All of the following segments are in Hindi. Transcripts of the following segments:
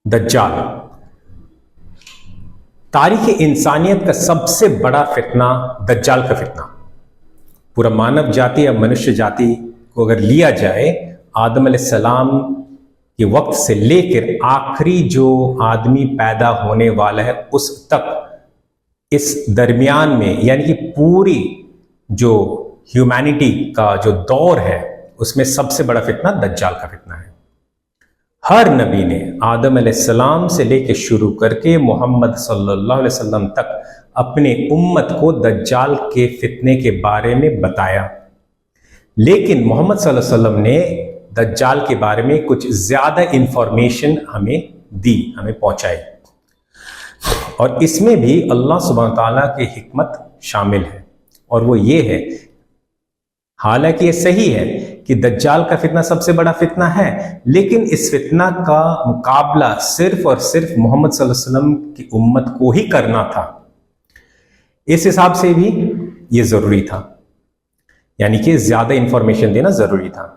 दज्जाल तारीख इंसानियत का सबसे बड़ा फितना दज्जाल का फितना। पूरा मानव जाति या मनुष्य जाति को अगर लिया जाए, आदम अलैहिस्सलाम के वक्त से लेकर आखिरी जो आदमी पैदा होने वाला है उस तक, इस दरमियान में यानी कि पूरी जो ह्यूमैनिटी का जो दौर है उसमें सबसे बड़ा फितना दज्जाल का फितना है। हर नबी ने आदम अलैहिस्सलाम से लेकर शुरू करके मोहम्मद सल्लल्लाहु अलैहि वसल्लम तक अपने उम्मत को दज्जाल के फितने के बारे में बताया, लेकिन मोहम्मद सल्लल्लाहु अलैहि वसल्लम ने दज्जाल के बारे में कुछ ज्यादा इंफॉर्मेशन हमें दी, हमें पहुंचाई, और इसमें भी अल्लाह सुब्हानहू तआला की हिकमत शामिल है। और वो ये है, हालांकि ये सही है कि दज्जाल का फितना सबसे बड़ा फितना है, लेकिन इस फितना का मुकाबला सिर्फ और सिर्फ मोहम्मद सल्लल्लाहु अलैहि वसल्लम की उम्मत को ही करना था। इस हिसाब से भी ये जरूरी था, यानी कि ज्यादा इंफॉर्मेशन देना जरूरी था।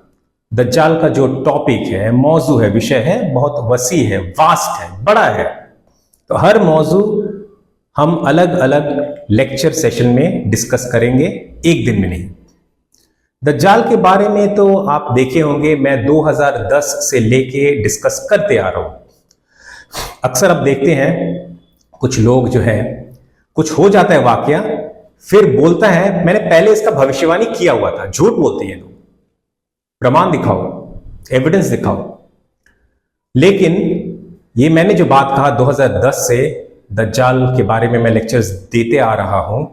दज्जाल का जो टॉपिक है, मौजू है, विषय है, बहुत वसी है, वास्ट है, बड़ा है। तो हर मौजू हम अलग अलग लेक्चर सेशन में डिस्कस करेंगे, एक दिन में नहीं। दज्जाल के बारे में तो आप देखे होंगे, मैं 2010 से लेके डिस्कस करते आ रहा हूं। अक्सर आप देखते हैं कुछ लोग जो है, कुछ हो जाता है वाकया, फिर बोलता है मैंने पहले इसका भविष्यवाणी किया हुआ था। झूठ बोलते हैं लोग, प्रमाण दिखाओ, एविडेंस दिखाओ। लेकिन ये मैंने जो बात कहा 2010 से दज्जाल के बारे में मैं लेक्चर्स देते आ रहा हूं,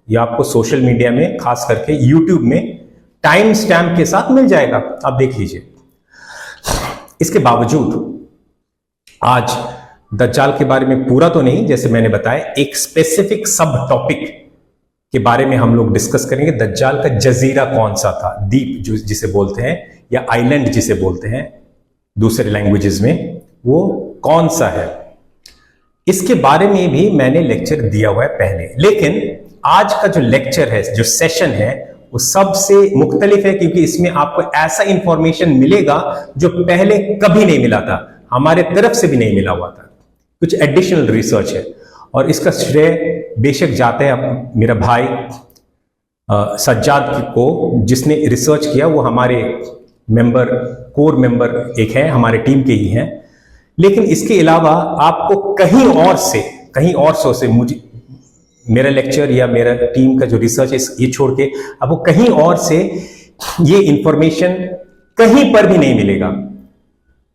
ये आपको सोशल मीडिया में, खास करके यूट्यूब में टाइम स्टैम्प के साथ मिल जाएगा, आप देख लीजिए। इसके बावजूद आज दज्जाल के बारे में पूरा तो नहीं, जैसे मैंने बताया, एक स्पेसिफिक सब टॉपिक के बारे में हम लोग डिस्कस करेंगे। दज्जाल का जजीरा कौन सा था, द्वीप जो जिसे बोलते हैं, या आइलैंड जिसे बोलते हैं दूसरे लैंग्वेजेस में, वो कौन सा है, इसके बारे में भी मैंने लेक्चर दिया हुआ है पहले। लेकिन आज का जो लेक्चर है, जो सेशन है, वो सबसे मुख्तलिफ है, क्योंकि इसमें आपको ऐसा इंफॉर्मेशन मिलेगा जो पहले कभी नहीं मिला था, हमारे तरफ से भी नहीं मिला हुआ था। कुछ एडिशनल रिसर्च है, और इसका श्रेय बेशक जाता है मेरा भाई सज्जाद को, जिसने रिसर्च किया। वो हमारे मेंबर, कोर मेंबर एक है, हमारे टीम के ही हैं। लेकिन इसके अलावा आपको कहीं और से मुझे, मेरा लेक्चर या मेरा टीम का जो रिसर्च है ये छोड़ के आपको कहीं और से ये इंफॉर्मेशन कहीं पर भी नहीं मिलेगा।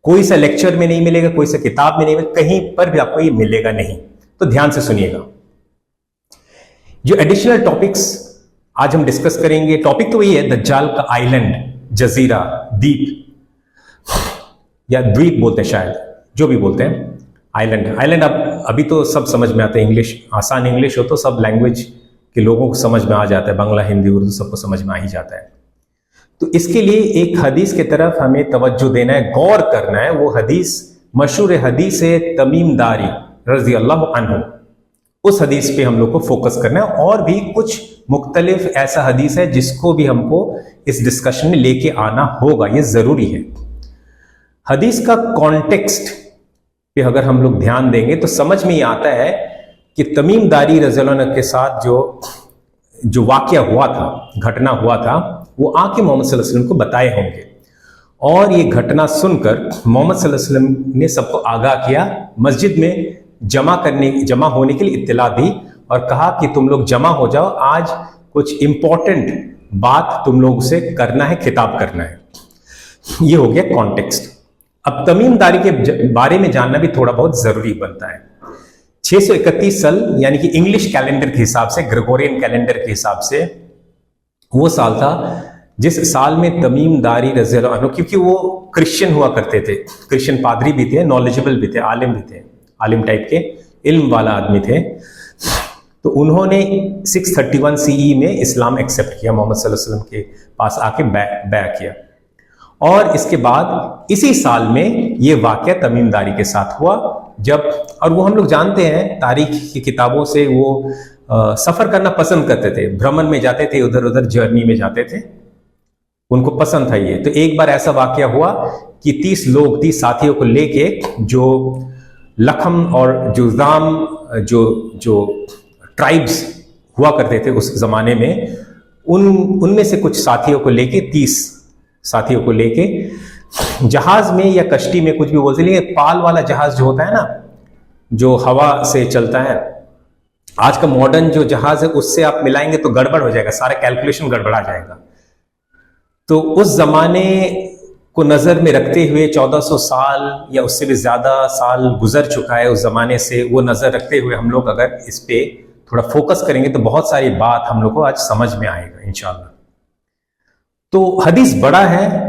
कोई सा लेक्चर में नहीं मिलेगा, कोई सा किताब में नहीं मिलेगा, कहीं पर भी आपको ये मिलेगा नहीं। तो ध्यान से सुनिएगा। जो एडिशनल टॉपिक्स आज हम डिस्कस करेंगे, टॉपिक तो वही है, दज्जाल का आइलैंड, जजीरा, द्वीप, या द्वीप बोलते हैं शायद, जो भी बोलते हैं, आइलैंड। अब अभी तो सब समझ में आता है, इंग्लिश, आसान इंग्लिश हो तो सब लैंग्वेज के लोगों को समझ में आ जाता है, बांग्ला, हिंदी, उर्दू सबको समझ में आ ही जाता है। तो इसके लिए एक हदीस की तरफ हमें तवज्जो देना है, गौर करना है। वो हदीस मशहूर हदीस है तमीम दारी रजी अल्लाह अन्हु। उस हदीस पे हम लोग को फोकस करना है, और भी कुछ मुख्तलिफ ऐसा हदीस है जिसको भी हमको इस डिस्कशन में लेके आना होगा, ये जरूरी है। हदीस का कॉन्टेक्स्ट पे अगर हम लोग ध्यान देंगे तो समझ में ही आता है कि तमीम दारी रज़ियल्लाहु अन्हु के साथ जो वाकया हुआ था, घटना हुआ था, वो आके मोहम्मद सल्लल्लाहु अलैहि वसल्लम को बताए होंगे। और ये घटना सुनकर मोहम्मद सल्लल्लाहु अलैहि वसल्लम ने सबको आगाह किया, मस्जिद में जमा होने के लिए इत्तला दी, और कहा कि तुम लोग जमा हो जाओ, आज कुछ इंपॉर्टेंट बात तुम लोग से करना है, खिताब करना है। ये हो गया कॉन्टेक्स्ट। अब तमीम दारी के बारे में जानना भी थोड़ा बहुत जरूरी बनता है। 631 साल यानी कि इंग्लिश कैलेंडर के हिसाब से, ग्रेगोरियन कैलेंडर के हिसाब से, वो साल था जिस साल में तमीम दारी रज़ियल्लाहु अन्हु, क्योंकि वो क्रिश्चियन हुआ करते थे, क्रिश्चियन पादरी भी थे, नॉलेजेबल भी थे, आलिम भी थे, आलिम टाइप के, इल्म वाला आदमी थे। तो उन्होंने 631 सीई में इस्लाम एक्सेप्ट किया, मोहम्मद सल्लल्लाहु अलैहि वसल्लम के पास आके बैया किया। और इसके बाद इसी साल में ये वाकया तमीम दारी के साथ हुआ, जब, और वो हम लोग जानते हैं तारीख की किताबों से, वो सफर करना पसंद करते थे, भ्रमण में जाते थे, उधर उधर जर्नी में जाते थे, उनको पसंद था ये। तो एक बार ऐसा वाकया हुआ कि 30 साथियों को लेके जो लखम और जुज़ाम जो जो ट्राइब्स हुआ करते थे उस जमाने में, उनमें से कुछ साथियों को लेके 30 साथियों को लेके जहाज में या कश्ती में, कुछ भी बोलते, लेकिन पाल वाला जहाज जो होता है ना, जो हवा से चलता है, आज का मॉडर्न जो जहाज है उससे आप मिलाएंगे तो गड़बड़ हो जाएगा, सारा कैलकुलेशन गड़बड़ा जाएगा। तो उस जमाने को नजर में रखते हुए 1400 साल या उससे भी ज्यादा साल गुजर चुका है उस जमाने से, वो नजर रखते हुए हम लोग अगर इस पे थोड़ा फोकस करेंगे तो बहुत सारी बात हम लोग को आज समझ में आएगा इंशाल्लाह। तो हदीस बड़ा है,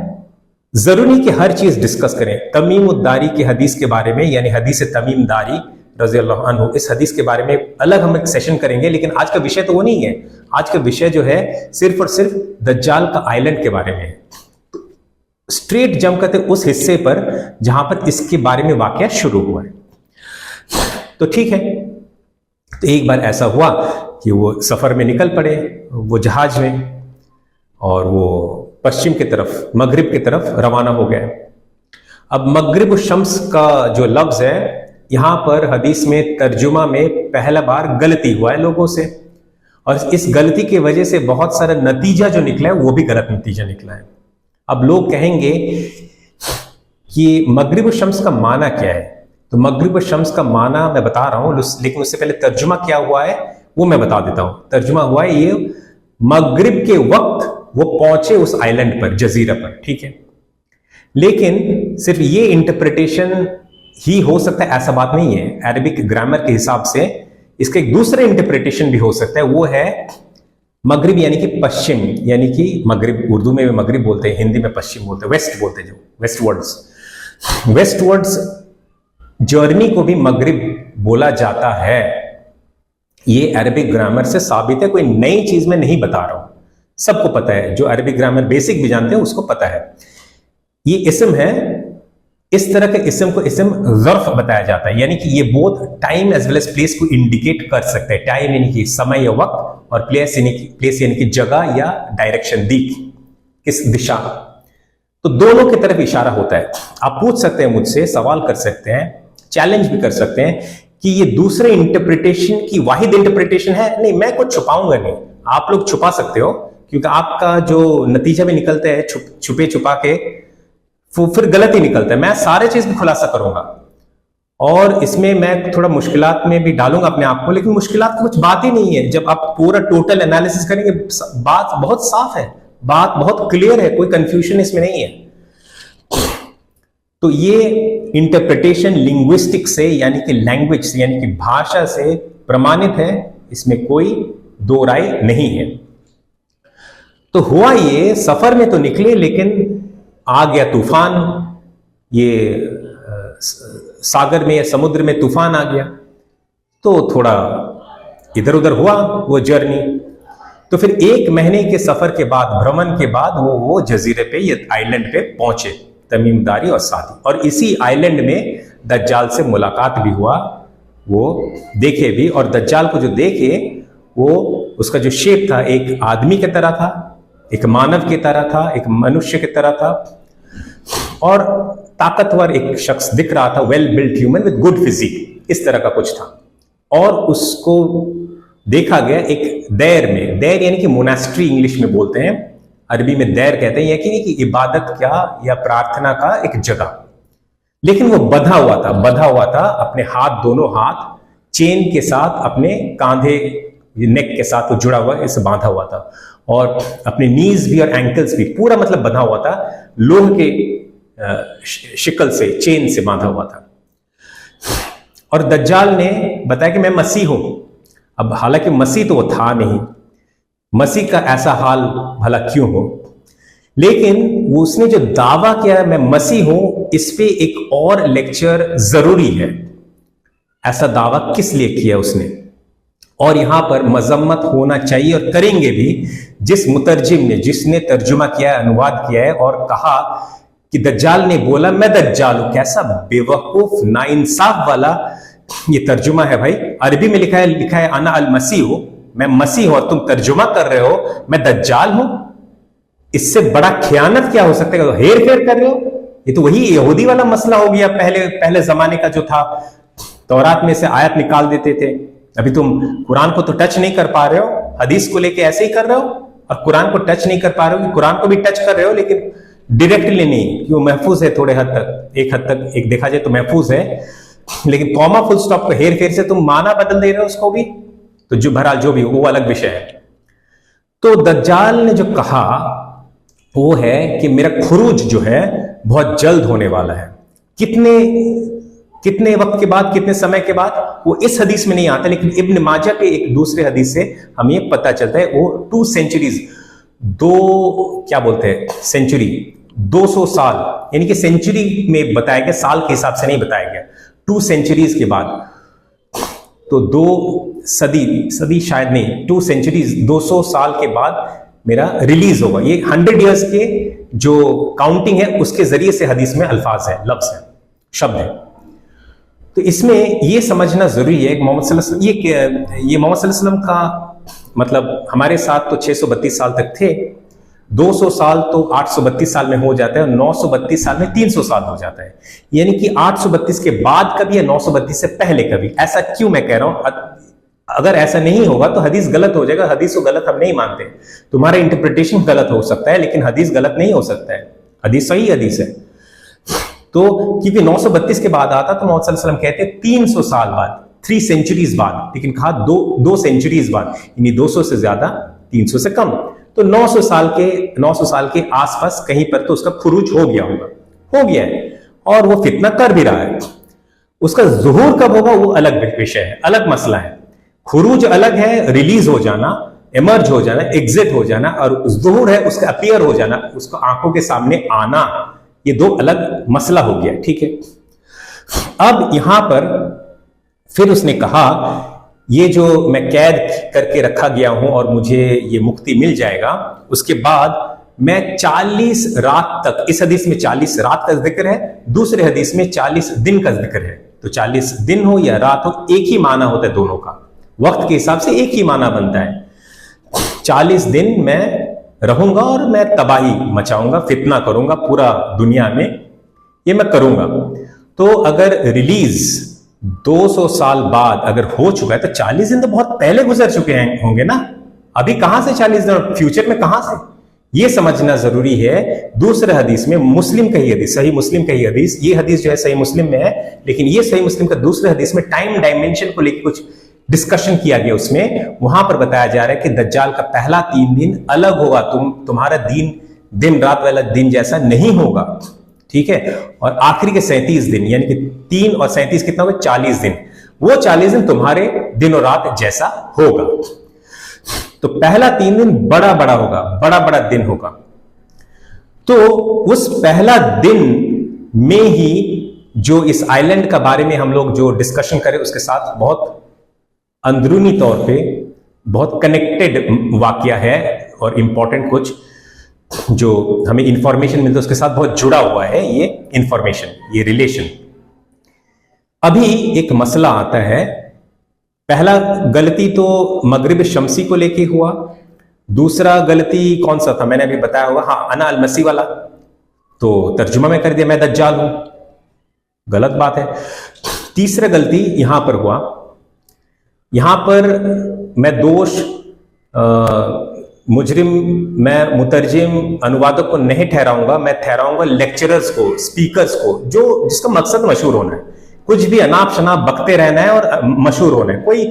जरूरी कि हर चीज डिस्कस करें। तमीम उद्दारी की हदीस के बारे में, यानी हदीस तमीम दारी रज़ी अल्लाह अन्हु, इस हदीस के बारे में अलग हम एक सेशन करेंगे, लेकिन आज का विषय तो वो नहीं है। आज का विषय जो है सिर्फ और सिर्फ दज्जाल का आइलैंड के बारे में है। स्ट्रेट जंप करते उस हिस्से पर जहां पर इसके बारे में वाकया शुरू हुआ है। तो ठीक है, तो एक बार ऐसा हुआ कि वो सफर में निकल पड़े, वो जहाज में, और वो पश्चिम की तरफ, मगरिब की तरफ रवाना हो गए। अब मगरिब शम्स का जो लफ्ज है यहां पर हदीस में तर्जुमा में पहला बार गलती हुआ है लोगों से, और इस गलती की वजह से बहुत सारा नतीजा जो निकला है वो भी गलत नतीजा निकला है। अब लोग कहेंगे कि मगरिब शम्स का माना क्या है, तो मगरिब शम्स का माना मैं बता रहा हूं, लेकिन उससे पहले तर्जुमा क्या हुआ है वो मैं बता देता हूं। तर्जुमा हुआ है ये, मगरिब के वक्त वो पहुंचे उस आइलैंड पर, जजीरा पर, ठीक है। लेकिन सिर्फ ये इंटरप्रिटेशन ही हो सकता है ऐसा बात नहीं है। अरबिक ग्रामर के हिसाब से इसका एक दूसरा इंटरप्रिटेशन भी हो सकता है, वो है मगरिब यानी कि पश्चिम, यानी कि मगरिब, उर्दू में मगरिब बोलते हैं, हिंदी में पश्चिम बोलते हैं, वेस्ट बोलते हैं, जो वेस्टवर्ड्स जर्नी को भी मगरिब बोला जाता है। ये अरबिक ग्रामर से साबित है, कोई नई चीज मैं नहीं बता रहा हूं, सबको पता है, जो अरबिक ग्रामर बेसिक भी जानते हैं उसको पता है। ये इस्म है, इस तरह के इस्म को इस्म ज़र्फ बताया जाता है, यानी कि ये both time as well as place को इंडिकेट कर सकते हैं। टाइम यानी कि समय या वक्त, और प्लेस यानी कि जगह या डायरेक्शन, दिख, किस दिशा। तो दोनों की तरफ इशारा होता है। आप पूछ सकते हैं मुझसे, सवाल कर सकते हैं, चैलेंज भी कर सकते हैं कि ये दूसरे इंटरप्रिटेशन की वाहिद इंटरप्रिटेशन है। नहीं, मैं कुछ छुपाऊंगा नहीं, आप लोग छुपा सकते हो, क्योंकि आपका जो नतीजा भी निकलता है छुपे छुपा के, वो फिर गलत ही निकलता है। मैं सारे चीज भी खुलासा करूंगा, और इसमें मैं थोड़ा मुश्किलात में भी डालूंगा अपने आप को, लेकिन मुश्किलात की कुछ बात ही नहीं है। जब आप पूरा टोटल एनालिसिस करेंगे, बात बहुत साफ है, बात बहुत क्लियर है, कोई कंफ्यूजन इसमें नहीं है। तो ये इंटरप्रिटेशन लिंग्विस्टिक से, यानी कि लैंग्वेज से, यानी कि भाषा से प्रमाणित है, इसमें कोई दो राय नहीं है। तो हुआ ये, सफर में तो निकले, लेकिन आ गया तूफान, ये सागर में या समुद्र में तूफान आ गया, तो थोड़ा इधर उधर हुआ वो जर्नी। तो फिर 1 महीने के सफर के बाद, भ्रमण के बाद, वो जजीरे पे, ये आइलैंड पे पहुंचे, तमीम दारी और साथी। और इसी आइलैंड में दज्जाल से मुलाकात भी हुआ, वो देखे भी, और दज्जाल को जो देखे वो, उसका जो शेप था एक आदमी की तरह था, एक मानव की तरह था, एक मनुष्य की तरह था, और ताकतवर एक शख्स दिख रहा था, well built human with good physique, इस तरह का कुछ था। और उसको देखा गया एक दैर में, दैर यानी कि मोनास्ट्री इंग्लिश में बोलते हैं, अरबी में दैर कहते हैं, यानी कि इबादत क्या या प्रार्थना का एक जगह। लेकिन वो बंधा हुआ था, अपने हाथ, दोनों हाथ चेन के साथ, अपने कांधे, नेक के साथ वो जुड़ा हुआ, इसे बांधा हुआ था, और अपने नीज भी और एंकल्स भी, पूरा मतलब बंधा हुआ था, लोह के शिकल से, चेन से बांधा हुआ था। और दज्जाल ने बताया कि मैं मसीह हूं। अब हालांकि मसीह तो वो था नहीं, मसीह का ऐसा हाल भला क्यों हो, लेकिन उसने जो दावा किया मैं मसीह हूं, इस पे एक और लेक्चर जरूरी है। ऐसा दावा किस लिए किया उसने, और यहां पर मजम्मत होना चाहिए, और करेंगे भी, जिस मुतरजिम ने, जिसने तर्जुमा किया, अनुवाद किया है, और कहा कि दज्जाल ने बोला मैं दज्जाल हूं। कैसा बेवकूफ, नाइंसाफ वाला ये तर्जुमा है भाई। अरबी में लिखा है अना अल मसीह हूं, मैं मसीह हूं, और तुम तर्जुमा कर रहे हो मैं दज्जाल हूं। इससे बड़ा खयानत क्या हो सकता है? हेर फेर कर रहे हो। ये तो वही यहूदी वाला मसला हो गया, पहले जमाने का जो था, तौरात में से आयत निकाल देते थे। अभी तुम कुरान को तो टच नहीं कर पा रहे हो, हदीस को लेके ऐसे ही कर रहे हो, और कुरान को टच नहीं कर पा रहे हो कि कुरान को भी टच कर रहे हो लेकिन डायरेक्टली नहीं, कि वो महफूज है थोड़े हद तक, एक हद तक एक देखा जाए तो महफूज है, लेकिन कॉमा फुल स्टॉप को हेर फेर से तुम माना बदल दे रहे हो उसको भी, तो जो बहरहाल जो भी वो अलग विषय है। तो दज्जाल ने जो कहा वो है कि मेरा खुरूज जो है बहुत जल्द होने वाला है। कितने वक्त के बाद, कितने समय के बाद, वो इस हदीस में नहीं आता, लेकिन इब्न माजा के एक दूसरे हदीस से हमें ये पता चलता है। वो 2 सेंचुरीज, क्या बोलते हैं सेंचुरी, 200 साल, यानी कि सेंचुरी में बताया गया, साल के हिसाब से नहीं बताया गया। 2 सेंचुरीज के बाद, तो 2 सदी शायद नहीं, 2 सेंचुरीज, 200 साल के बाद मेरा रिलीज होगा। ये 100 इयर्स के जो काउंटिंग है उसके जरिए से हदीस में अल्फाज है, लफ्ज है, शब्द है। तो इसमें ये समझना जरूरी है कि मोहम्मद सल्लल्लाहु अलैहि वसल्लम, ये मोहम्मद सल्लल्लाहु अलैहि वसल्लम का मतलब हमारे साथ तो 632 साल तक थे, 200 साल तो 832 साल में हो जाता है, और 932 साल में 300 साल हो जाता है। यानी कि 832 के बाद कभी या 932 से पहले कभी। ऐसा क्यों मैं कह रहा हूं? अगर ऐसा नहीं होगा तो हदीस गलत हो जाएगा। हदीस को गलत हम नहीं मानते, तुम्हारा इंटरप्रिटेशन गलत हो सकता है लेकिन हदीस गलत नहीं हो सकता है, हदीस सही हदीस है। तो क्योंकि 932 के बाद आता तो मोहम्मद सल्लल्लाहु अलैहि वसल्लम कहते 300 साल बाद, 3 सेंचुरीज बाद, लेकिन कहा 2 सेंचुरीज बाद, यानी 200 से ज्यादा 300 से कम, तो 900 साल के आसपास कहीं पर तो उसका खुरूज हो गया होगा, हो गया है, और वो फितना कर भी रहा है। उसका ज़ुहूर कब होगा वो अलग विषय है, अलग मसला है। खुरूज अलग है, रिलीज हो जाना, इमर्ज हो जाना, एग्जिट हो जाना, और ज़ुहूर है उसका अपीयर हो जाना, उसको आंखों के सामने आना, ये 2 अलग मसला हो गया। ठीक है, अब यहां पर फिर उसने कहा ये जो मैं कैद करके रखा गया हूं और मुझे ये मुक्ति मिल जाएगा, उसके बाद मैं 40 रात तक, इस हदीस में 40 रात का जिक्र है, दूसरे हदीस में 40 दिन का जिक्र है। तो 40 दिन हो या रात हो, एक ही माना होता है दोनों का, वक्त के हिसाब से एक ही माना बनता है। 40 दिन मैं रहूंगा और मैं तबाही मचाऊंगा, फितना करूंगा पूरा दुनिया में, ये मैं करूंगा। तो अगर रिलीज 200 साल बाद अगर हो चुका है तो 40 दिन तो बहुत पहले गुजर चुके होंगे ना, अभी कहां से 40 दिन, फ्यूचर में कहां से, ये समझना जरूरी है। दूसरे हदीस में, मुस्लिम का ही हदीस, सही मुस्लिम का ही हदीस, ये हदीस जो है सही मुस्लिम में है, लेकिन ये सही मुस्लिम का दूसरे हदीस में टाइम डायमेंशन को लेकर कुछ डिस्कशन किया गया। उसमें वहां पर बताया जा रहा है कि दज्जाल का पहला 3 दिन अलग होगा, तुम्हारा दिन रात वाला दिन जैसा नहीं होगा, ठीक है, और आखिरी के 37 दिन, यानी कि 3 और 37 कितना होगा, 40 दिन, वो 40 दिन तुम्हारे दिन और रात जैसा होगा। तो पहला 3 दिन बड़ा बड़ा होगा, बड़ा बड़ा दिन होगा। तो उस पहला दिन में ही जो इस आइलैंड का बारे में हम लोग जो डिस्कशन करें उसके साथ बहुत अंदरूनी तौर पे बहुत कनेक्टेड वाकया है, और इंपॉर्टेंट कुछ जो हमें इंफॉर्मेशन मिलती है उसके साथ बहुत जुड़ा हुआ है ये इंफॉर्मेशन, ये रिलेशन। अभी एक मसला आता है, पहला गलती तो मगरिब शमसी को लेके हुआ, दूसरा गलती कौन सा था मैंने अभी बताया हुआ, हाँ अना अल मसीह वाला, तो तर्जुमा में कर दिया मैं दज्जाल हूं, गलत बात है। तीसरा गलती यहां पर हुआ, यहां पर मैं दोष मुजरिम, मैं मुतरजिम अनुवादक को नहीं ठहराऊंगा, मैं ठहराऊंगा लेक्चरर्स को, स्पीकर्स को, जो जिसका मकसद मशहूर होना है, कुछ भी अनाप शनाप बकते रहना है और मशहूर होना है, कोई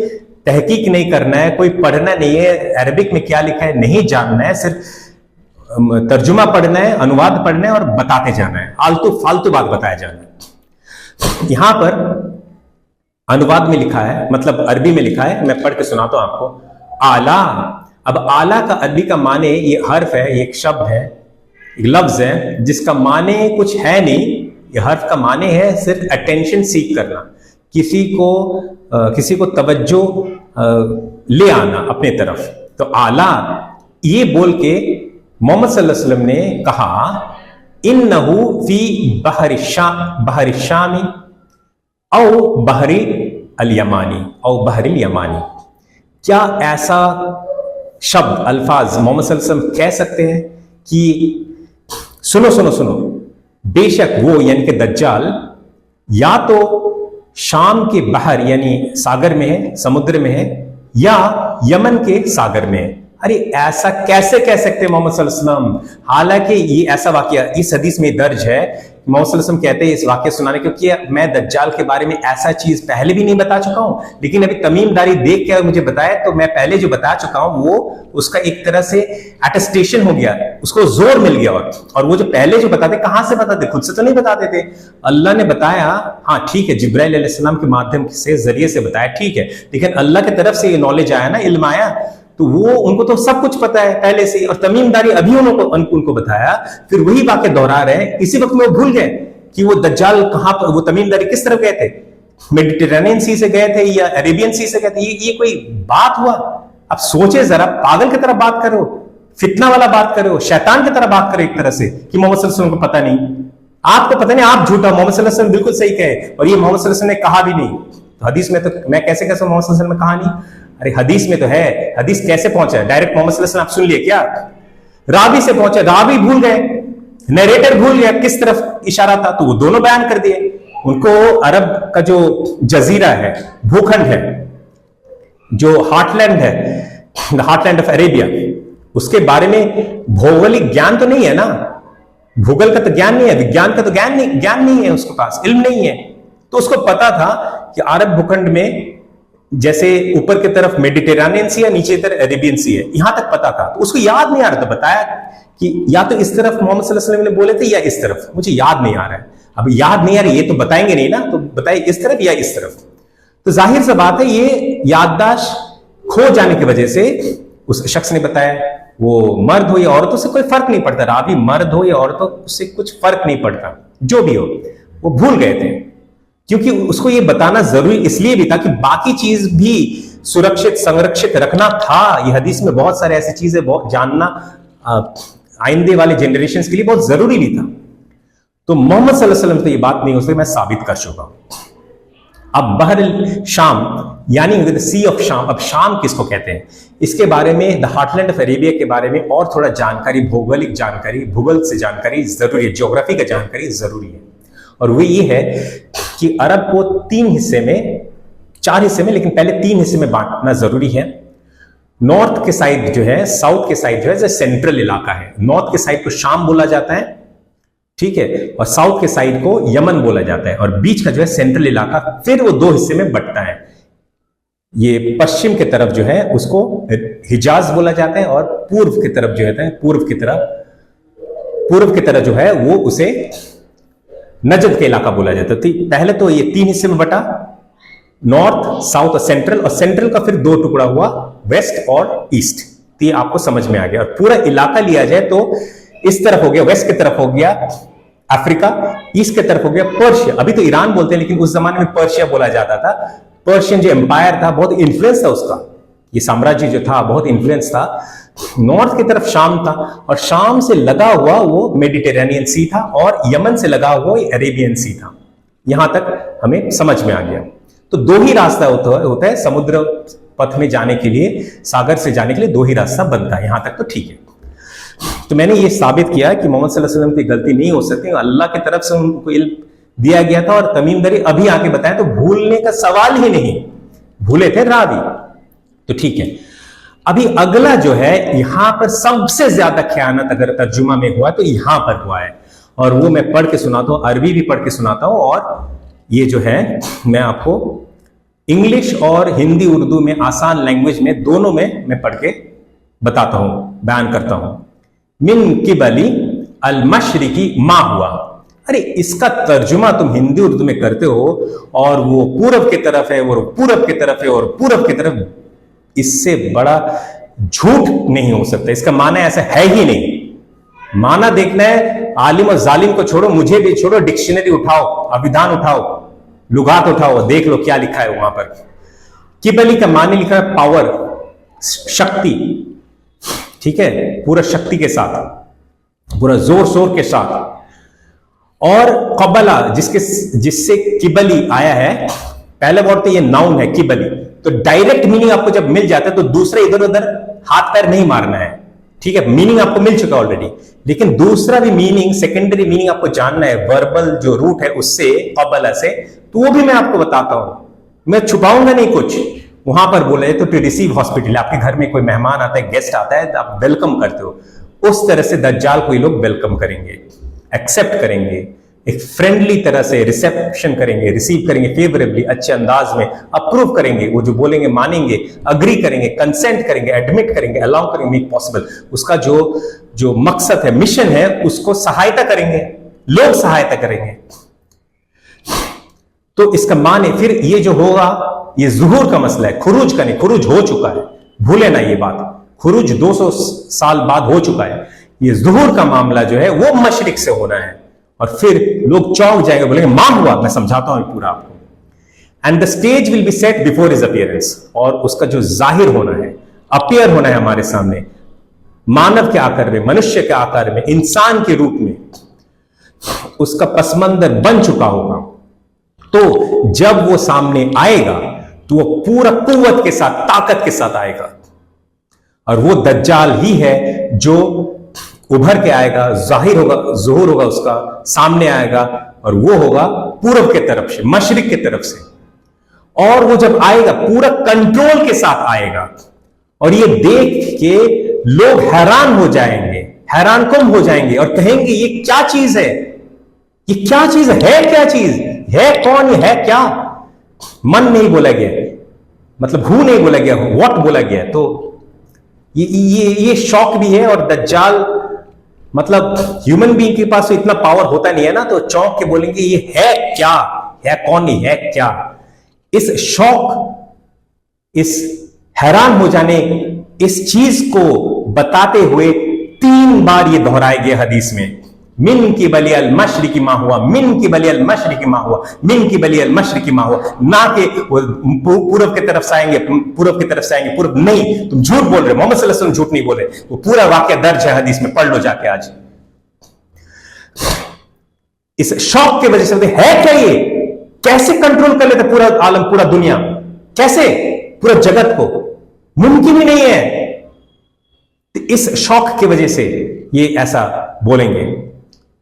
तहकीक नहीं करना है, कोई पढ़ना नहीं है, अरबिक में क्या लिखा है नहीं जानना है, सिर्फ तर्जुमा पढ़ना है, अनुवाद पढ़ना है और बताते जाना है, आलतू फालतू बात बताया जाना है। यहां पर अनुवाद में लिखा है, मतलब अरबी में लिखा है, मैं पढ़ के सुनाता हूं आपको। आला, अब आला का अरबी का माने, ये हर्फ है, ये एक शब्द है, एक लफ्ज है जिसका माने कुछ है नहीं, ये हर्फ का माने है सिर्फ अटेंशन सीख करना, किसी को तवज्जो ले आना अपने तरफ। तो आला ये बोल के मोहम्मद सल्लल्लाहु अलैहि वसल्लम ने कहा, इन्नहु फी बहर शामी औ बहरी अल यमानी औ बहरिल यमानी। क्या ऐसा शब्द, अल्फाज मोहम्मद सल्लल्लाहु अलैहि वसल्लम कह सकते हैं कि सुनो सुनो सुनो, बेशक वो यानी कि दज्जाल या तो शाम के बाहर यानी सागर में है, समुद्र में है, या यमन के सागर में है। अरे ऐसा कैसे कह सकते हैं मोहम्मद सल्लल्लाहु अलैहि वसल्लम? हालांकि ये ऐसा वाकया इस हदीस में दर्ज है, मोहम्मद सल्लल्लाहु अलैहि वसल्लम कहते हैं इस वाकया सुनाने, क्योंकि मैं दज्जाल के बारे में ऐसा चीज पहले भी नहीं बता चुका हूं, लेकिन अभी तमीमदारी देख के मुझे बताया, तो मैं पहले जो बता चुका हूं वो उसका एक तरह से अटेस्टेशन हो गया, उसको जोर मिल गया। और वो जो पहले जो बताते, कहां से बताते? खुद से तो नहीं बताते थे, अल्लाह ने बताया। हाँ ठीक है, जिब्राइल अलैहिस्सलाम के माध्यम से, जरिए से बताया, ठीक है, लेकिन अल्लाह की तरफ से ये नॉलेज आया ना, इल्म आया, तो वो उनको तो सब कुछ पता है पहले से, और तमीमदारी अभी उनको बताया, फिर वही वाक्य दोहरा रहे हैं। इसी वक्त में वो भूल गए कि वो दज्जाल कहां पर, वो तमीमदारी किस तरफ गए थे, मेडिटेरेनियन सी से गए थे या अरेबियन सी से गए थे? ये कोई बात हुआ? अब सोचे जरा, पागल की तरह बात करो, फितना वाला बात करो, शैतान की तरह बात करो एक तरह से, कि मोहम्मद सल्लल्लाहु अलैहि वसल्लम को पता नहीं, आपको पता नहीं, आप झूठा, मोहम्मद सल्लल्लाहु अलैहि वसल्लम बिल्कुल सही कहे, और ये मोहम्मद सल्लल्लाहु अलैहि वसल्लम ने कहा भी नहीं। तो हदीस में तो मैं कैसे मोहम्मद सल्लल्लाहु अलैहि वसल्लम ने कहा नहीं? अरे हदीस में तो है, हदीस कैसे पहुंचा? डायरेक्ट मोहम्मद सल्लल्लाहु अलैहि वसल्लम आप सुन लिए क्या? रावी से पहुंचा, रावी भूल गए, नरेटर भूल गया किस तरफ इशारा था, तो वो दोनों बयान कर दिए। उनको अरब का जो जजीरा है, भूखंड है, जो हार्टलैंड है, हार्टलैंड ऑफ अरेबिया, उसके बारे में भौगोलिक ज्ञान तो नहीं है ना, भूगोल का तो ज्ञान नहीं है, विज्ञान का तो ज्ञान नहीं है उसके पास, इल्म नहीं है। तो उसको पता था कि अरब भूखंड में जैसे ऊपर की तरफ मेडिटेरेनियन सी है, नीचे तरफ अरेबियन सी है, यहां तक पता था। तो उसको याद नहीं आ रहा था, बताया कि या तो इस तरफ मोहम्मद सल्लल्लाहु अलैहि वसल्लम ने बोले थे, या इस तरफ, मुझे याद नहीं आ रहा है। अब याद नहीं आ रही, ये तो बताएंगे नहीं ना, तो बताइए इस तरफ या इस तरफ। तो जाहिर सी बात है, ये याददाश्त खो जाने की वजह से उस शख्स ने बताया, वो मर्द हो या औरत, उससे कोई फर्क नहीं पड़ता, रावी मर्द हो या औरत हो, उससे कुछ फर्क नहीं पड़ता, जो भी हो, वो भूल गए थे। क्योंकि उसको ये बताना जरूरी इसलिए भी था कि बाकी चीज भी सुरक्षित संरक्षित रखना था। ये हदीस में बहुत सारे ऐसी चीजें बहुत जानना आइंदे वाले जनरेशन के लिए बहुत जरूरी भी था। तो मोहम्मद सल्लल्लाहु अलैहि वसल्लम तो ये बात नहीं हो सकती, मैं साबित कर चुका हूं। अब बहर शाम यानी सी ऑफ शाम, अब शाम किसको कहते हैं, इसके बारे में, द हार्टलैंड ऑफ अरेबिया के बारे में और थोड़ा जानकारी, भौगोलिक जानकारी, भूगोल से जानकारी जरूरी है, ज्योग्राफी का जानकारी जरूरी है। और वो ये है कि अरब को 3 हिस्से में, 4 हिस्से में, लेकिन पहले 3 हिस्से में बांटना जरूरी है। नॉर्थ के साइड जो है, साउथ के साइड जो है, सेंट्रल इलाका है, नॉर्थ के साइड को शाम बोला जाता है, ठीक है, और साउथ के साइड को यमन बोला जाता है, और बीच का जो है सेंट्रल इलाका, फिर वो 2 हिस्से में बंटता है। ये पश्चिम की तरफ जो है उसको हिजाज बोला जाता है, और पूर्व की तरफ जो है, पूर्व की तरफ जो है वो उसे नजद का इलाका बोला जाता है। पहले तो ये 3 हिस्से में बटा, नॉर्थ, साउथ और सेंट्रल का फिर 2 टुकड़ा हुआ, वेस्ट और ईस्ट। तो ये आपको समझ में आ गया। और पूरा इलाका लिया जाए तो इस तरफ हो गया, वेस्ट की तरफ हो गया अफ्रीका, ईस्ट की तरफ हो गया पर्शिया। अभी तो ईरान बोलते हैं, लेकिन उस जमाने में पर्शिया बोला जाता था। पर्शियन जो एम्पायर था, बहुत इन्फ्लुएंस था उसका, ये साम्राज्य जो था बहुत इन्फ्लुएंस था। नॉर्थ की तरफ शाम था, और शाम से लगा हुआ वो मेडिटेरेनियन सी था, और यमन से लगा हुआ अरेबियन सी था। यहां तक हमें समझ में आ गया। तो 2 ही रास्ता होता है समुद्र पथ में जाने के लिए, सागर से जाने के लिए 2 ही रास्ता बनता है। यहां तक तो ठीक है। तो मैंने ये साबित किया कि मोहम्मद सल्लल्लाहु अलैहि वसल्लम की गलती नहीं हो सकती, अल्लाह की तरफ से उनको इल्म दिया गया था। और तमीमदारी अभी आके बताया, तो भूलने का सवाल ही नहीं, भूले थे रावी, तो ठीक है। अभी अगला जो है, यहां पर सबसे ज्यादा खयानत अगर तर्जुमा में हुआ तो यहां पर हुआ है, और वो मैं पढ़ के सुनाता हूं, अरबी भी पढ़ के सुनाता हूं, और ये जो है मैं आपको इंग्लिश और हिंदी उर्दू में, आसान लैंग्वेज में, दोनों में मैं पढ़ के बताता हूं, बयान करता हूं। मिन किबली अल मशरिकी मा हुआ। अरे इसका तर्जुमा तुम हिंदी उर्दू में करते हो, और वो पूरब की तरफ है, और पूरब की तरफ है, और पूरब की तरफ, इससे बड़ा झूठ नहीं हो सकता। इसका माना ऐसा है ही नहीं। माना देखना है, आलिम और जालिम को छोड़ो, मुझे भी छोड़ो, डिक्शनरी उठाओ, अभिधान उठाओ, लुगात उठाओ, देख लो क्या लिखा है वहां पर। किबली का माने लिखा है पावर, शक्ति, ठीक है, पूरा शक्ति के साथ, पूरा जोर शोर के साथ। और कबला जिससे किबली आया है, पहले वर्ड तो ये नाउन है किबली, तो डायरेक्ट मीनिंग आपको जब मिल जाता है तो दूसरा इधर उधर हाथ पैर नहीं मारना है, ठीक है। मीनिंग आपको मिल चुका ऑलरेडी, लेकिन दूसरा भी मीनिंग, सेकेंडरी मीनिंग आपको जानना है। वर्बल जो रूट है उससे, कबला से तो वो भी मैं आपको बताता हूं, मैं छुपाऊंगा नहीं कुछ। वहां पर बोले तो टू रिसीव हॉस्पिटल, आपके घर में कोई मेहमान आता है, गेस्ट आता है, आप वेलकम करते हो, उस तरह से दज्जाल को ये लोग वेलकम करेंगे, एक्सेप्ट करेंगे, एक फ्रेंडली तरह से रिसेप्शन करेंगे, रिसीव करेंगे फेवरेबली, अच्छे अंदाज में अप्रूव करेंगे, वो जो बोलेंगे मानेंगे, अग्री करेंगे, कंसेंट करेंगे, एडमिट करेंगे, अलाउ करेंगे, मेक पॉसिबल, उसका जो जो मकसद है, मिशन है, उसको सहायता करेंगे, लोग सहायता करेंगे। तो इसका माने फिर ये जो होगा, ये ज़ुहूर का मसला है, खुरूज का नहीं, खुरूज हो चुका है, भूले ना ये बात, खुरूज 200 साल बाद हो चुका है। ये ज़ुहूर का मामला जो है वो मशरिक से होना है, और फिर लोग चौंक जाएंगे, बोलेंगे मां हुआ। मैं समझाता हूं पूरा आपको। And the stage will be set before his appearance, और उसका जो जाहिर होना है, अपियर होना है हमारे सामने, मानव के आकार में, मनुष्य के आकार में, इंसान के रूप में, उसका पसमंदर बन चुका होगा। तो जब वो सामने आएगा तो वो पूरा कुव्वत के साथ, ताकत के साथ आएगा, और वो दज्जाल ही है जो उभर के आएगा, जाहिर होगा, ज़ुहूर होगा उसका, सामने आएगा, और वो होगा पूरब के तरफ से, मशरिक के तरफ से। और वो जब आएगा पूरा कंट्रोल के साथ आएगा, और ये देख के लोग हैरान हो जाएंगे, हैरान कम हो जाएंगे, और कहेंगे ये क्या चीज है, ये क्या चीज है, क्या चीज है, कौन ये है, क्या। मन नहीं बोला गया, मतलब हु नहीं बोला गया, व्हाट बोला गया। तो ये शौक भी है, और दज्जाल मतलब ह्यूमन बीइंग के पास तो इतना पावर होता नहीं है ना, तो चौंक के बोलेंगे ये है क्या, है कौन, नहीं है क्या। इस शौक, इस हैरान हो जाने, इस चीज को बताते हुए 3 बार ये दोहराए गए हदीस में, मिन की बली अल मशरिकी मा हुआ, मिन की बली अल मशरिकी मा हुआ, मिन की बली अल मशरिकी मा हुआ। ना कि पूरब की तरफ से आएंगे, पूरब की तरफ से आएंगे, पूरब नहीं, तुम झूठ बोल रहे, मोहम्मद सल्लल्लाहु अलैहि वसल्लम झूठ नहीं बोल रहे, वो पूरा वाक्य दर्ज है हदीस में, पढ़ लो जाके आज। इस शौक की वजह से है क्या ये, कैसे कंट्रोल कर लेते पूरा आलम, पूरा दुनिया, कैसे, पूरा जगत को, मुमकिन ही नहीं है। तो इस शौक की वजह से ये ऐसा बोलेंगे।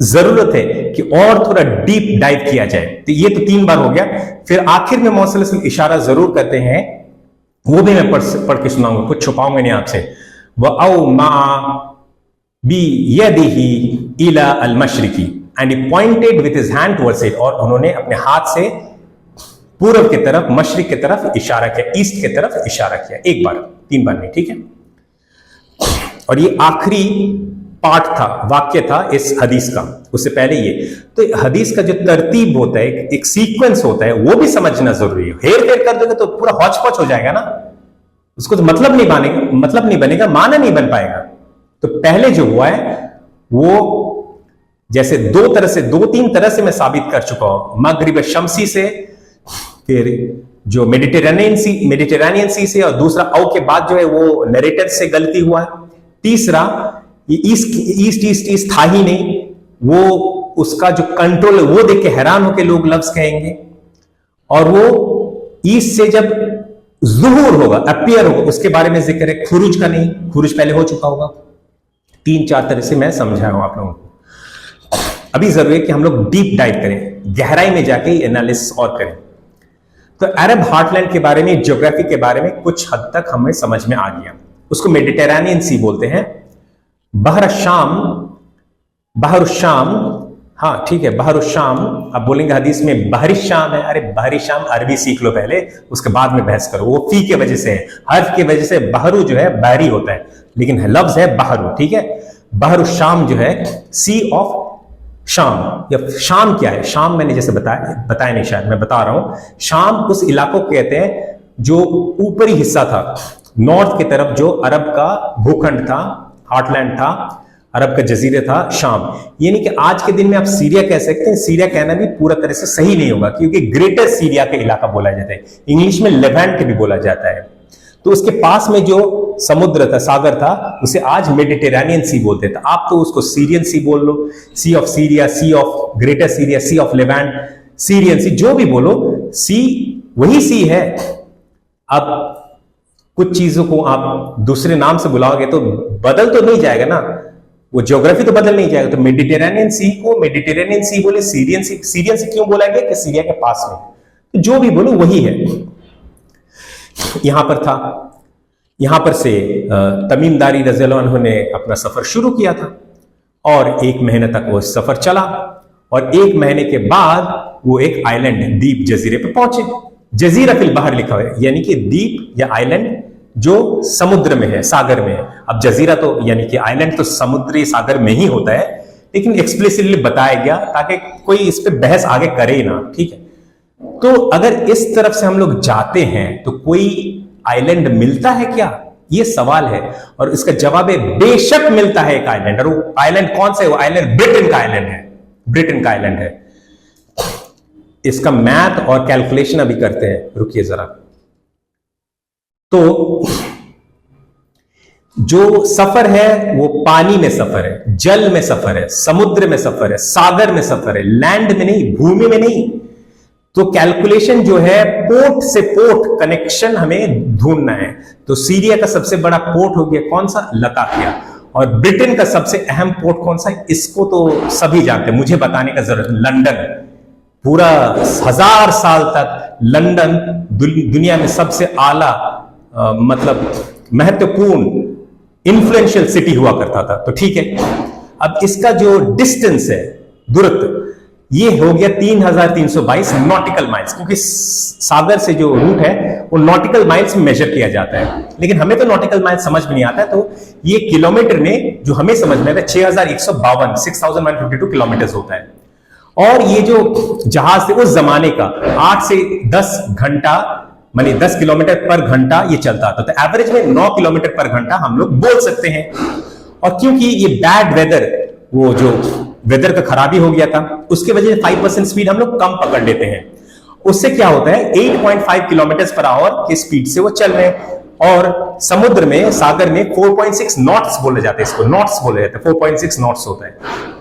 जरूरत है कि और थोड़ा डीप डाइव किया जाए। तो ये तो 3 बार हो गया। फिर आखिर में मोहम्मद सल्लल्लाहु अलैहि वसल्लम इशारा जरूर करते हैं, वो भी मैं पढ़ के सुनाऊंगा, कुछ छुपाऊंगा नहीं आपसे। वह औ मा बी यदिही इला अल मशरिकी and he pointed with his hand towards it, और उन्होंने अपने हाथ से पूरब की तरफ, मशरिक की तरफ इशारा किया, ईस्ट की तरफ इशारा किया, 1 बार, 3 बार नहीं, ठीक है। और ये आखिरी पार्ट था, वाक्य था इस हदीस का, उससे पहले ये। तो हदीस का जो तरतीब होता है, एक सीक्वेंस होता है, वो भी समझना जरूरी है। हेर फेर कर दोगे तो पूरा हौच पौच हो जाएगा ना, उसको तो मतलब नहीं बनेगा, माना नहीं बन पाएगा। तो पहले जो हुआ है वो जैसे 2-3 तरह से मैं साबित कर चुका हूं, मगरिब शमसी से, फिर जो मेडिटेरेनियन सी से, और दूसरा औ के बाद जो है वो नरेटर से गलती हुआ है। तीसरा ये ईस्ट था ही नहीं, वो उसका जो कंट्रोल है वो देख के हैरान होकर लोग लफ्ज कहेंगे, और वो ईस्ट से जब ज़ुहूर होगा, अपीयर होगा, उसके बारे में जिक्र है। खुरूज का नहीं, खुरूज पहले हो चुका होगा। 3-4 तरह से मैं समझाया हूं आप लोगों को। अभी जरूरी है कि हम लोग डीप डाइव करें, गहराई में जाके एनालिसिस और करें। तो अरब हार्टलैंड के बारे में, ज्योग्राफी के बारे में कुछ हद तक हमें समझ में आ गया। उसको मेडिटेरेनियन सी बोलते हैं। बहर शाम, हाँ ठीक है, बहर शाम। अब बोलेंगे हदीस में बहरी शाम है, अरे बहरी शाम अरबी सीख लो पहले, उसके बाद में बहस करो। वो फी के वजह से है, हर्फ की वजह से बहरू जो है बहरी होता है, लेकिन लफ्ज है बहरू, ठीक है। बहर शाम जो है सी ऑफ शाम, या शाम क्या है, शाम मैंने जैसे बताया नहीं, शायद मैं बता रहा हूं। शाम उस इलाकों को कहते हैं जो ऊपरी हिस्सा था, नॉर्थ की तरफ, जो अरब का भूखंड था, हार्टलैंड था, अरब का जजीरे था, शाम। यानी कि आज के दिन में आप सीरिया कह सकते हैं। सीरिया कहना भी पूरा तरह से सही नहीं होगा, क्योंकि ग्रेटर सीरिया का इलाका बोला जाता है, इंग्लिश में लेवेंट भी बोला जाता है। तो उसके पास में जो समुद्र था, सागर था, उसे आज मेडिटेरेनियन सी बोलते थे। आप तो उसको सीरियन सी बोल लो, sea of Syria, sea of greater Syria, sea of Levant, Syrian sea, जो भी बोलो, सी वही सी है। अब कुछ चीजों को आप दूसरे नाम से बुलाओगे तो बदल तो नहीं जाएगा ना, वो ज्योग्राफी तो बदल नहीं जाएगा। तो मेडिटेरेनियन सी को मेडिटेरेनियन सी बोले, सीरियन सी क्यों बोला गया कि सीरिया के पास में, तो जो भी बोलो वही है। यहां पर था, यहां पर से तमीमदारी रज़ियल्लाहु अन्हु ने अपना सफर शुरू किया था और 1 महीने तक वो सफर चला और 1 महीने के बाद वो एक आइलैंड द्वीप जजीरे पे पहुंचे। जजीरा फिल बाहर लिखा हुआ है, यानी कि द्वीप या आइलैंड जो समुद्र में है, सागर में है। अब जजीरा तो यानी कि आइलैंड तो समुद्री सागर में ही होता है, लेकिन एक्सप्लिसिटली बताया गया ताकि कोई इस पे बहस आगे करे ना, ठीक है। तो अगर इस तरफ से हम लोग जाते हैं तो कोई आइलैंड मिलता है क्या, ये सवाल है। और इसका जवाब है बेशक मिलता है एक आइलैंड। और वो आइलैंड कौन सा है? वो आइलैंड ब्रिटेन का आइलैंड है, ब्रिटेन का आइलैंड है। इसका मैथ और कैलकुलेशन अभी करते हैं, रुकिए जरा। तो जो सफर है वो पानी में सफर है, जल में सफर है, समुद्र में सफर है, सागर में सफर है, लैंड में नहीं, भूमि में नहीं। तो कैलकुलेशन जो है पोर्ट से पोर्ट कनेक्शन हमें ढूंढना है। तो सीरिया का सबसे बड़ा पोर्ट हो गया कौन सा? लताकिया। और ब्रिटेन का सबसे अहम पोर्ट कौन सा है? इसको तो सभी जानते हैं, मुझे बताने का जरूरत। लंदन। पूरा 1000 साल तक लंदन दुनिया में सबसे आला मतलब महत्वपूर्ण इन्फ्लुएंशियल सिटी हुआ करता था। तो ठीक है, अब इसका जो डिस्टेंस है, दूरत्व, ये हो गया 3322 नॉटिकल माइल्स, क्योंकि सागर से जो रूट है वो नॉटिकल माइल्स में मेजर किया जाता है। लेकिन हमें तो नॉटिकल माइल्स समझ में नहीं आता है, तो ये किलोमीटर में जो हमें समझ में आता है 6152 6152 किलोमीटर होता है। और ये जो जहाज थे उस जमाने का 8 से 10 घंटा मानी 10 किलोमीटर पर घंटा ये चलता था। तो एवरेज में 9 किलोमीटर पर घंटा हम लोग बोल सकते हैं। और क्योंकि ये बैड वेदर, वो जो वेदर का खराबी हो गया था, उसकी वजह से 5% स्पीड हम लोग कम पकड़ लेते हैं। उससे क्या होता है 8.5 किलोमीटर पर आवर की स्पीड से वो चल रहे हैं। और समुद्र में, सागर में 4.6 नॉट्स बोले जाते हैं, इसको नॉट्स बोले जाते हैं, 4.6 नॉट्स होता है।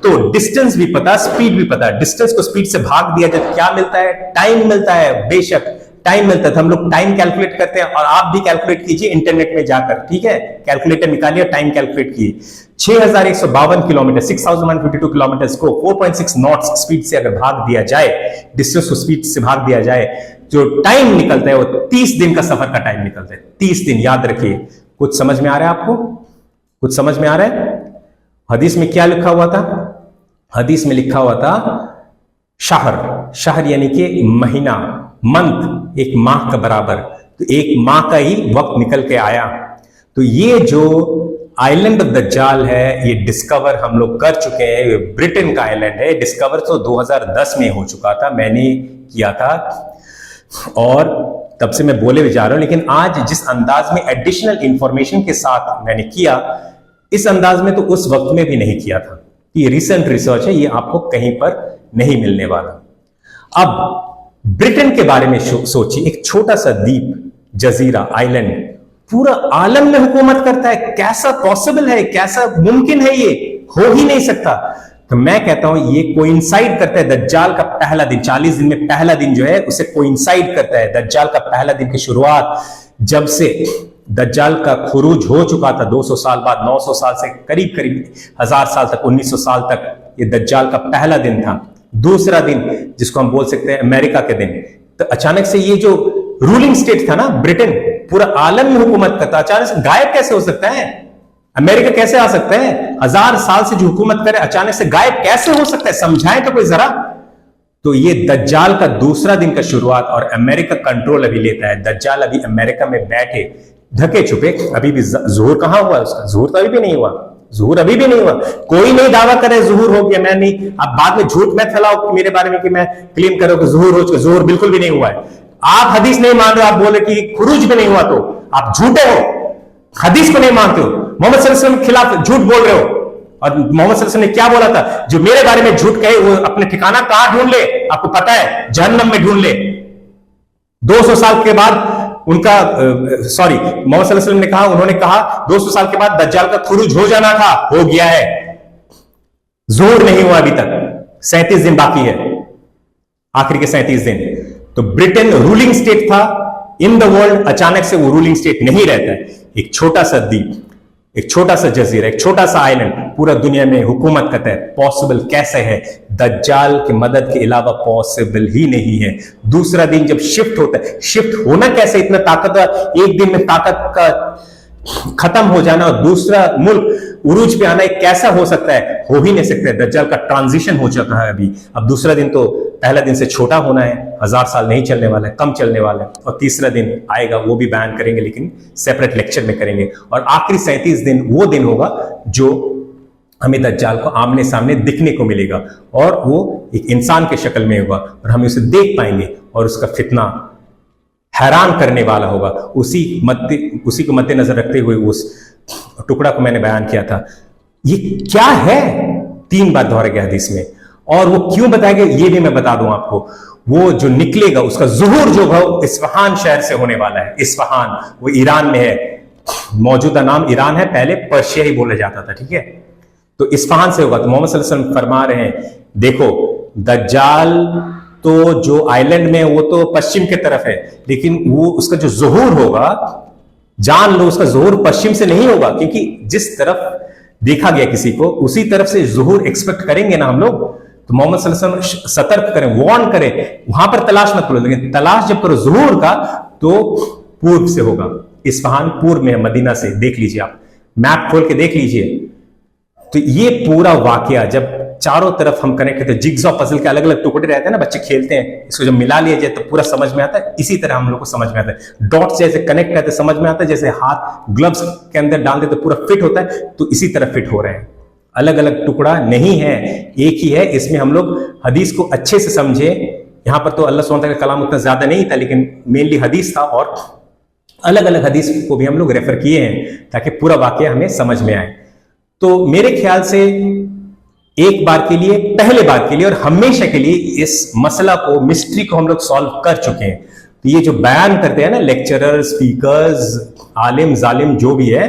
तो डिस्टेंस भी पता, स्पीड भी पता। डिस्टेंस को स्पीड से भाग दिया जाए क्या मिलता है? टाइम मिलता है। बेशक टाइम मिलता है, तो हम लोग टाइम कैलकुलेट करते हैं। और आप भी कैलकुलेट कीजिए इंटरनेट में जाकर, ठीक है, कैलकुलेटर निकालिए, टाइम कैलकुलेट कीजिए। 6152 किलोमीटर, 6152 किलोमीटर को 4.6 नॉट्स स्पीड से अगर भाग दिया जाए, डिस्टेंस को स्पीड से भाग दिया जाए, जो टाइम निकलता है वो 30 दिन का सफर का टाइम निकलता है। 30 दिन, याद रखिए। कुछ समझ में आ रहा है आपको? कुछ समझ में आ रहा है? हदीस में क्या लिखा हुआ था? हदीस में लिखा हुआ था शहर, शहर यानी कि महीना, मंथ, एक माह का बराबर। तो एक माह का ही वक्त निकल के आया। तो ये जो आइलैंड ऑफ दज्जाल है, ये डिस्कवर हम लोग कर चुके हैं। ये ब्रिटेन का आइलैंड है। डिस्कवर तो 2010 में हो चुका था, मैंने किया था, और तब से मैं बोले भी जा रहा हूं। लेकिन आज जिस अंदाज में एडिशनल इंफॉर्मेशन के साथ मैंने किया, इस अंदाज में तो उस वक्त में भी नहीं किया था। ये रिसेंट रिसर्च है, ये आपको कहीं पर नहीं मिलने वाला। अब ब्रिटेन के बारे में सोचिए, एक छोटा सा द्वीप, जजीरा, आइलैंड, पूरा आलम में हुकूमत करता है। कैसा पॉसिबल है? कैसा मुमकिन है? ये हो ही नहीं सकता। तो मैं कहता हूं ये कोइंसाइड करता है दज्जाल का पहला दिन, 40 दिन में पहला दिन जो है उसे कोइंसाइड करता है दज्जाल का पहला दिन की शुरुआत, जब से दज्जाल का खुरूज हो चुका था 200 साल बाद, 900 साल से करीब करीब 1000 साल तक, 1900 साल तक ये दज्जाल का पहला दिन था। दूसरा दिन जिसको हम बोल सकते हैं अमेरिका के दिन। तो अचानक से ये जो रूलिंग स्टेट था ना ब्रिटेन, पूरा आलम में हुकूमत करता, अचानक से गायब कैसे हो सकता है? अमेरिका कैसे आ सकता है? 1000 साल से जो हुकूमत करे अचानक से गायब कैसे हो सकता है? समझाएं तो कोई जरा। तो ये दज्जाल का दूसरा दिन का शुरुआत, और अमेरिका कंट्रोल अभी लेता है। दज्जाल अभी अमेरिका में बैठे ढके छुपे, अभी भी ज़ुहूर कहां हुआ उसका? ज़ुहूर तो अभी भी नहीं हुआ, ज़ुहूर अभी भी नहीं हुआ। कोई नहीं दावा करे ज़ुहूर हो गया, मैं नहीं। आप बाद में झूठ मत फैलाओ मेरे बारे में कि मैं क्लेम करो कि ज़ुहूर हो चुका। ज़ुहूर बिल्कुल भी नहीं हुआ है। आप हदीस नहीं मान रहे हो, आप बोले कि खुरूज भी नहीं हुआ, तो आप झूठे हो, हदीस को नहीं मानते हो, मोहम्मद सल्लल्लाहु अलैहि वसल्लम के खिलाफ झूठ बोल रहे हो। और मोहम्मद सल्लल्लाहु अलैहि वसल्लम ने क्या बोला था? जो मेरे बारे में झूठ कहे वो अपने ठिकाना कहां ढूंढ ले? आपको पता है, जहन्नम में ढूंढ ले। 200 साल के बाद उनका मोहम्मद सल्लल्लाहु अलैहि वसल्लम ने कहा, उन्होंने कहा 200 साल के बाद दज्जाल का खुरूज हो जाना था, हो गया है। ज़ुहूर नहीं हुआ अभी तक, 37 दिन बाकी है, आखिर के 37 दिन। तो ब्रिटेन रूलिंग स्टेट था इन द वर्ल्ड, अचानक से वो रूलिंग स्टेट नहीं रहता है। एक छोटा सा द्वीप, एक छोटा सा जजीरा, एक छोटा सा आइलैंड पूरा दुनिया में हुकूमत करता है। पॉसिबल कैसे है? दज्जाल की मदद के अलावा पॉसिबल ही नहीं है। दूसरा दिन जब शिफ्ट होता है, शिफ्ट होना कैसे? इतना ताकतवर, एक दिन में ताकत का खत्म हो जाना और दूसरा मुल्क उरूज पे आना, एक कैसा हो सकता है? हो ही नहीं सकता है। दज्जाल का ट्रांजिशन हो चुका है अभी। अब दूसरा दिन तो पहला दिन से छोटा होना है, 1000 साल नहीं चलने वाला है, कम चलने वाला है। और तीसरा दिन आएगा, वो भी बयान करेंगे, लेकिन सेपरेट लेक्चर में करेंगे। और आखिरी 37 दिन वो दिन होगा जो हमें दज्जाल को आमने सामने दिखने को मिलेगा, और वो एक इंसान के शक्ल में होगा और हम उसे देख पाएंगे, और उसका फितना हैरान करने वाला होगा। उसी को मद्देनजर रखते हुए उस टुकड़ा को मैंने बयान किया था। ये क्या है? 3 बार दोहरा गया हदीस में, और वो क्यों बताया गया ये भी मैं बता दूं आपको। वो जो निकलेगा, उसका ज़ुहूर जो है इस्फहान शहर से होने वाला है। इस्फहान वो ईरान में है, मौजूदा नाम ईरान है, पहले पर्शिया ही बोला जाता था, ठीक है। तो इस्फहान से होगा। तो मोहम्मद सल्लल्लाहु अलैहि वसल्लम फरमा रहे हैं, देखो दज्जाल तो जो आइलैंड में वो तो पश्चिम की तरफ है, लेकिन वो उसका जो ज़ुहूर होगा, जान लो उसका ज़ुहूर पश्चिम से नहीं होगा, क्योंकि जिस तरफ देखा गया किसी को उसी तरफ से ज़ुहूर एक्सपेक्ट करेंगे ना हम लोग। तो मोहम्मद सल्लल्लाहु अलैहि वसल्लम सतर्क करें, वार्न करें, वहां पर तलाश मत करो, लेकिन तलाश जब करो ज़ुहूर का तो पूर्व से होगा। इस्फहान पूर्व में है मदीना से, देख लीजिए आप, मैप खोल के देख लीजिए। तो ये पूरा वाकया जब चारों तरफ हम कनेक्ट करते हैं, जिग्सॉ पजल के अलग अलग टुकड़े रहते हैं ना, बच्चे खेलते हैं, इसको जब मिला लिया जाए तो पूरा समझ में आता है। इसी तरह हम लोग को समझ में आता है, डॉट्स जैसे कनेक्ट करते समझ में आता है, जैसे हाथ ग्लव्स के अंदर डाल दे तो पूरा फिट होता है, तो इसी तरह फिट हो रहे हैं। अलग अलग टुकड़ा नहीं है, एक ही है। इसमें हम लोग हदीस को अच्छे से समझे। यहां पर तो अल्लाह सुब्हानहू व तआला का कलाम उतना ज्यादा नहीं था, लेकिन मेनली हदीस था, और अलग अलग हदीस को भी हम लोग रेफर किए हैं ताकि पूरा वाकया हमें समझ में आए। तो मेरे ख्याल से एक बार के लिए, पहले बार के लिए और हमेशा के लिए इस मसला को, मिस्ट्री को हम लोग सॉल्व कर चुके हैं। तो ये जो बयान करते हैं ना लेक्चरर, स्पीकर्स, आलिम जालिम जो भी है,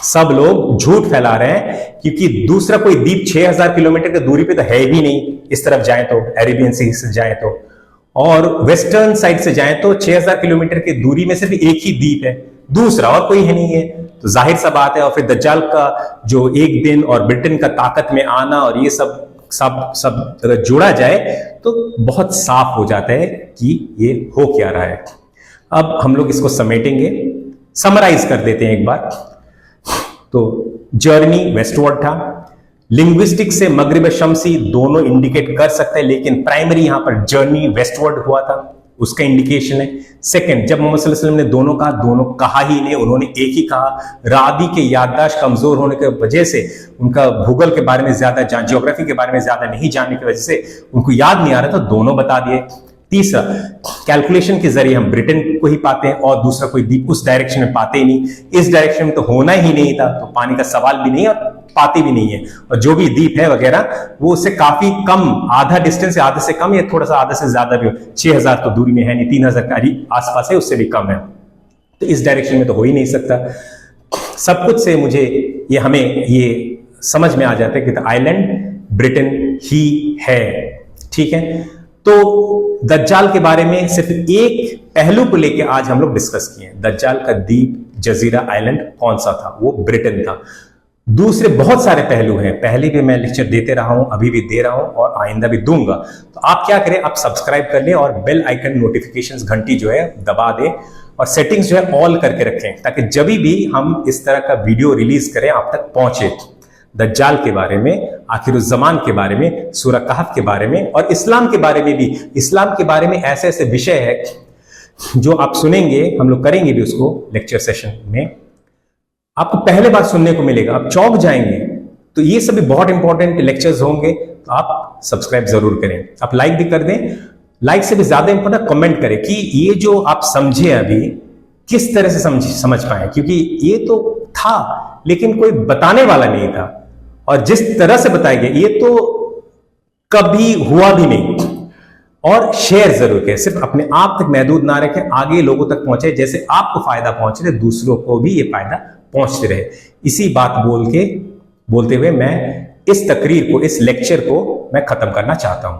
सब लोग झूठ फैला रहे हैं, क्योंकि दूसरा कोई द्वीप 6000 किलोमीटर की दूरी पे तो है भी नहीं। इस तरफ जाएं तो, अरेबियन सी से जाएं तो, और वेस्टर्न साइड से जाएं तो 6000 किलोमीटर की दूरी में सिर्फ एक ही द्वीप है, दूसरा और कोई है नहीं है। तो जाहिर सा बात है। और फिर दज्जाल का जो एक दिन और ब्रिटेन का ताकत में आना और ये सब अगर जोड़ा जाए तो बहुत साफ हो जाता है कि ये हो क्या रहा है। अब हम लोग इसको समेटेंगे, समराइज कर देते हैं एक बार। तो जर्नी वेस्टवर्ड था। लिंग्विस्टिक से मगरिब शमसी दोनों इंडिकेट कर सकते हैं, लेकिन प्राइमरी यहां पर जर्नी वेस्टवर्ड हुआ था, उसका इंडिकेशन है। सेकंड, जब मोहम्मद सल्लल्लाहु अलैहि वसल्लम ने दोनों कहा, दोनों कहा ही नहीं, उन्होंने एक ही कहा। रादी के याददाश्त कमजोर होने की वजह से, उनका भूगोल के बारे में ज्यादा जियोग्राफी के बारे में ज्यादा नहीं जानने की वजह से उनको याद नहीं आ रहा था, दोनों बता दिए। तीसरा, कैलकुलेशन के जरिए हम ब्रिटेन को ही पाते हैं और दूसरा कोई द्वीप उस डायरेक्शन में पाते ही नहीं। इस डायरेक्शन में तो होना ही नहीं था, तो पानी का सवाल भी नहीं है और पाते भी नहीं है। और जो भी द्वीप है वगैरह वो उससे काफी कम, आधा डिस्टेंस, आधे से कम या थोड़ा सा आधे से ज्यादा भी हो। 6000 तो दूरी में है नहीं, 3000 का आसपास है, उससे भी कम है। तो इस डायरेक्शन में तो हो ही नहीं सकता। सब कुछ से मुझे ये, हमें ये समझ में आ जाता है कि आइलैंड ब्रिटेन ही है, ठीक है। तो दज्जाल के बारे में सिर्फ एक पहलू को लेकर आज हम लोग डिस्कस किए। दज्जाल का द्वीप, जजीरा आइलैंड कौन सा था? वो ब्रिटेन था। दूसरे बहुत सारे पहलू हैं, पहले भी मैं लेक्चर देते रहा हूं, अभी भी दे रहा हूं और आइंदा भी दूंगा। तो आप क्या करें, आप सब्सक्राइब कर लें और बेल आइकन नोटिफिकेशंस घंटी जो है दबा दें, और सेटिंग्स जो है ऑल करके रखें, ताकि जब भी हम इस तरह का वीडियो रिलीज करें आप तक पहुंचे। दज्जाल के बारे में, आखिरुज़्ज़मान के बारे में, सूरह कहफ के बारे में, और इस्लाम के बारे में भी। इस्लाम के बारे में ऐसे ऐसे विषय है जो आप सुनेंगे, हम लोग करेंगे भी उसको लेक्चर सेशन में, आपको पहले बार सुनने को मिलेगा, आप चौंक जाएंगे। तो ये सभी बहुत इंपॉर्टेंट लेक्चर्स होंगे, तो आप सब्सक्राइब जरूर करें। आप लाइक भी कर दें, लाइक से भी ज्यादा इंपॉर्टेंट कमेंट करें कि ये जो आप समझे अभी किस तरह से समझ पाए, क्योंकि ये तो था लेकिन कोई बताने वाला नहीं था, और जिस तरह से बताया गया ये तो कभी हुआ भी नहीं। और शेयर जरूर करें, सिर्फ अपने आप तक महदूद ना रखें, आगे लोगों तक पहुंचे, जैसे आपको फायदा पहुंच रहे दूसरों को भी ये फायदा पहुंचते रहे। इसी बात बोलते हुए मैं इस तकरीर को, इस लेक्चर को मैं खत्म करना चाहता हूं।